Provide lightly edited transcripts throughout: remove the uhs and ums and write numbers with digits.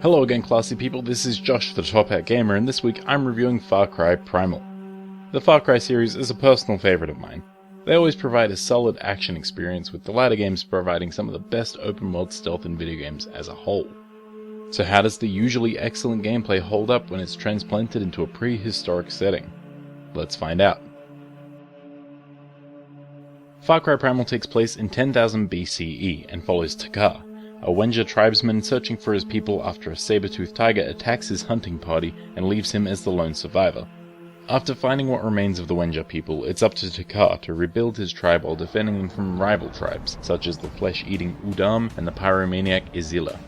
Hello again, classy people, this is Josh the Top Hat Gamer, and this week I'm reviewing Far Cry Primal. The Far Cry series is a personal favourite of mine. They always provide a solid action experience, with the latter games providing some of the best open world stealth in video games as a whole. So how does the usually excellent gameplay hold up when it's transplanted into a prehistoric setting? Let's find out. Far Cry Primal takes place in 10,000 BCE and follows Takar, a Wenja tribesman searching for his people after a saber-toothed tiger attacks his hunting party and leaves him as the lone survivor. After finding what remains of the Wenja people, it's up to Takar to rebuild his tribe while defending them from rival tribes, such as the flesh-eating Udam and the pyromaniac Izila.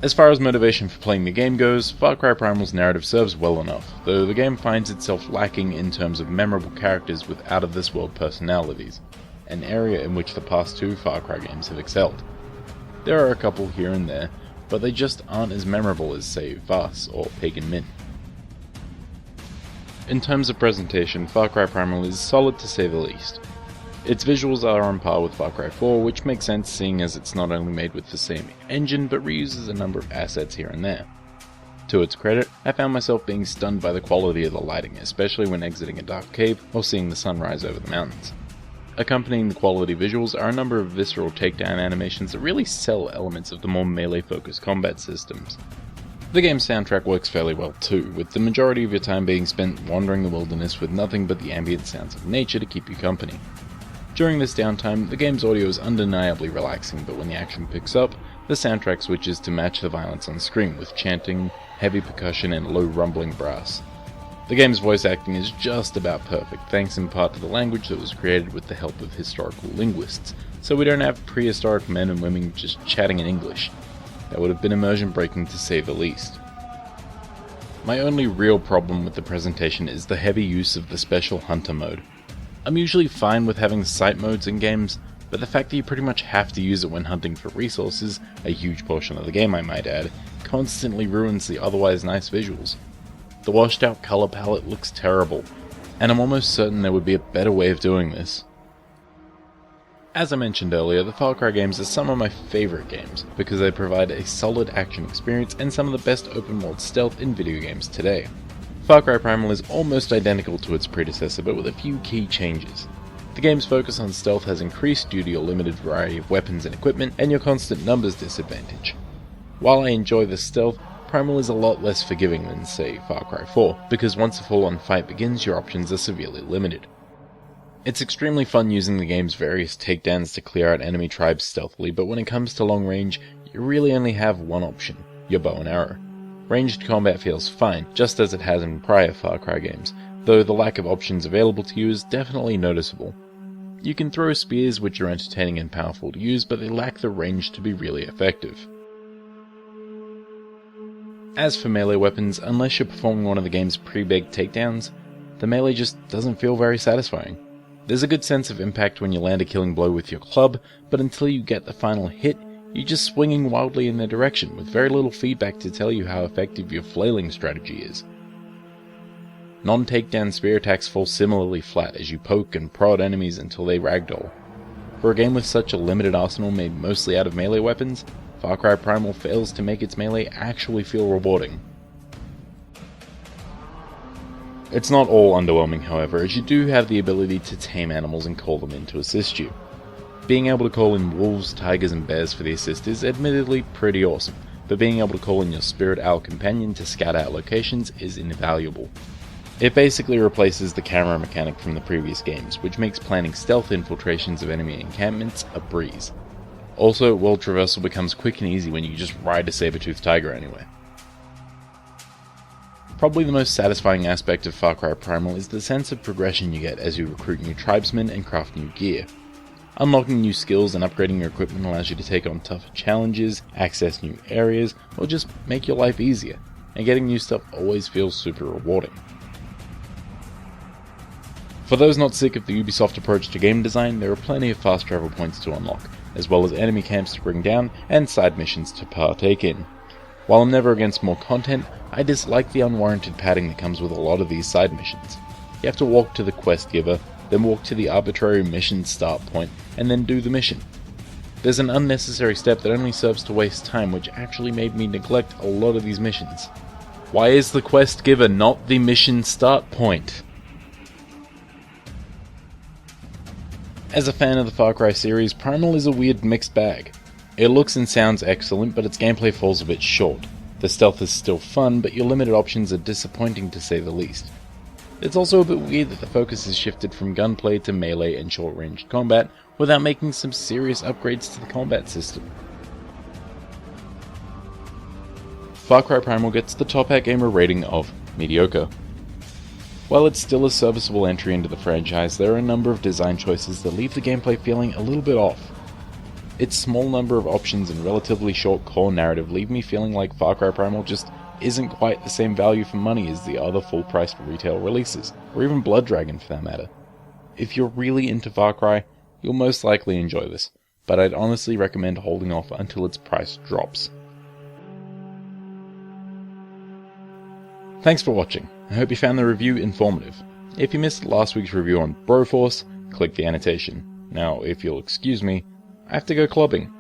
As far as motivation for playing the game goes, Far Cry Primal's narrative serves well enough, though the game finds itself lacking in terms of memorable characters with out-of-this-world personalities, an area in which the past two Far Cry games have excelled. There are a couple here and there, but they just aren't as memorable as, say, Vaas or Pagan Min. In terms of presentation, Far Cry Primal is solid to say the least. Its visuals are on par with Far Cry 4, which makes sense seeing as it's not only made with the same engine, but reuses a number of assets here and there. To its credit, I found myself being stunned by the quality of the lighting, especially when exiting a dark cave or seeing the sun rise over the mountains. Accompanying the quality visuals are a number of visceral takedown animations that really sell elements of the more melee-focused combat systems. The game's soundtrack works fairly well too, with the majority of your time being spent wandering the wilderness with nothing but the ambient sounds of nature to keep you company. During this downtime, the game's audio is undeniably relaxing, but when the action picks up, the soundtrack switches to match the violence on screen with chanting, heavy percussion, and low rumbling brass. The game's voice acting is just about perfect, thanks in part to the language that was created with the help of historical linguists, so we don't have prehistoric men and women just chatting in English. That would have been immersion breaking to say the least. My only real problem with the presentation is the heavy use of the special hunter mode. I'm usually fine with having sight modes in games, but the fact that you pretty much have to use it when hunting for resources, a huge portion of the game I might add, constantly ruins the otherwise nice visuals. The washed out color palette looks terrible, and I'm almost certain there would be a better way of doing this. As I mentioned earlier, the Far Cry games are some of my favourite games, because they provide a solid action experience and some of the best open world stealth in video games today. Far Cry Primal is almost identical to its predecessor, but with a few key changes. The game's focus on stealth has increased due to your limited variety of weapons and equipment, and your constant numbers disadvantage. While I enjoy the stealth, Primal is a lot less forgiving than, say, Far Cry 4, because once a full-on fight begins, your options are severely limited. It's extremely fun using the game's various takedowns to clear out enemy tribes stealthily, but when it comes to long range, you really only have one option, your bow and arrow. Ranged combat feels fine, just as it has in prior Far Cry games, though the lack of options available to you is definitely noticeable. You can throw spears, which are entertaining and powerful to use, but they lack the range to be really effective. As for melee weapons, unless you're performing one of the game's pre-baked takedowns, the melee just doesn't feel very satisfying. There's a good sense of impact when you land a killing blow with your club, but until you get the final hit, you're just swinging wildly in their direction, with very little feedback to tell you how effective your flailing strategy is. Non-takedown spear attacks fall similarly flat as you poke and prod enemies until they ragdoll. For a game with such a limited arsenal made mostly out of melee weapons, Far Cry Primal fails to make its melee actually feel rewarding. It's not all underwhelming, however, as you do have the ability to tame animals and call them in to assist you. Being able to call in wolves, tigers, and bears for the assist is admittedly pretty awesome, but being able to call in your spirit owl companion to scout out locations is invaluable. It basically replaces the camera mechanic from the previous games, which makes planning stealth infiltrations of enemy encampments a breeze. Also, world traversal becomes quick and easy when you just ride a saber-toothed tiger anywhere. Probably the most satisfying aspect of Far Cry Primal is the sense of progression you get as you recruit new tribesmen and craft new gear. Unlocking new skills and upgrading your equipment allows you to take on tougher challenges, access new areas, or just make your life easier, and getting new stuff always feels super rewarding. For those not sick of the Ubisoft approach to game design, there are plenty of fast travel points to unlock, as well as enemy camps to bring down and side missions to partake in. While I'm never against more content, I dislike the unwarranted padding that comes with a lot of these side missions. You have to walk to the quest giver, then walk to the arbitrary mission start point, and then do the mission. There's an unnecessary step that only serves to waste time, which actually made me neglect a lot of these missions. Why is the quest giver not the mission start point? As a fan of the Far Cry series, Primal is a weird mixed bag. It looks and sounds excellent, but its gameplay falls a bit short. The stealth is still fun, but your limited options are disappointing to say the least. It's also a bit weird that the focus is shifted from gunplay to melee and short-range combat, without making some serious upgrades to the combat system. Far Cry Primal gets the Top Hat Gamer rating of mediocre. While it's still a serviceable entry into the franchise, there are a number of design choices that leave the gameplay feeling a little bit off. Its small number of options and relatively short core narrative leave me feeling like Far Cry Primal just isn't quite the same value for money as the other full-priced retail releases, or even Blood Dragon for that matter. If you're really into Far Cry, you'll most likely enjoy this, but I'd honestly recommend holding off until its price drops. Thanks for watching. I hope you found the review informative. If you missed last week's review on Broforce, click the annotation. Now, if you'll excuse me, I have to go clubbing.